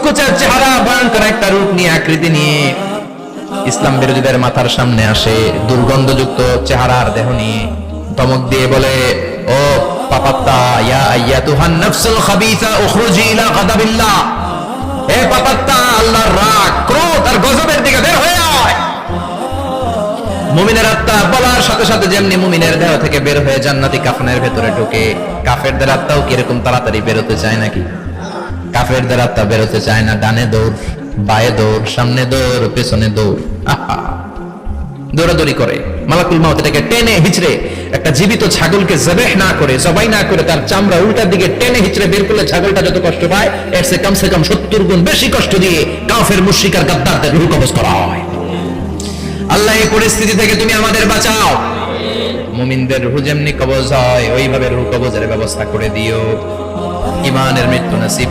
কুচকুচে চেহারা, ভয়ঙ্কর একটা রূপ নিয়ে, আকৃতি নিয়ে ইসলাম বিরোধীদের মাথার সামনে আসে, দুর্গন্ধযুক্ত চেহারার দেহ নিয়ে ধমক দিয়ে বলে, ও পাপাত্তা, ইয়া আইয়াতুহান নাফসুল খাবিসা উখরুজি ইলা গাদাবিল্লাহ, হে পাপাত্তা, আল্লাহর রাগ, ক্রোধ আর গজবের দিকে বের হয়ে আয়। মুমিনের আত্মা বলার সাথে সাথে যেমনি মুমিনের দেহ থেকে বের হয়ে জান্নাতি কাফনের ভেতরে ঢুকে, কাফেরদের আত্মাও কিরকম তাড়াতাড়ি বেরোতে চায় নাকি? কাফেরদের আত্মা বেরোতে চায় না, ডানে দৌড়, বায়ে দৌড়, সামনে দৌড়, পেছনে দৌড়, দৌড়াদৌড়ি করে। মালাকুল মাউত এটাকে টেনে হিচড়ে, একটা জীবিত ছাগলকে জবেহ না করে, জবাই না করে, তার চামড়া উল্টার দিকে টেনে হিচড়ে বের করলে ছাগলটা যত কষ্ট পায়, এর সে কম 70 গুণ বেশি কষ্ট দিয়ে কাফের, মুশরিক আর গাদ্দারদের রূহ কবজ করা হয়। আল্লাহ এই পরিস্থিতি থেকে তুমি আমাদের বাঁচাও। মুমিনদের রূহ যেমনি কবজ হয়, ওইভাবে রূহ কবজের ব্যবস্থা করে দিও। ঈমানের মৃত্যু নসিব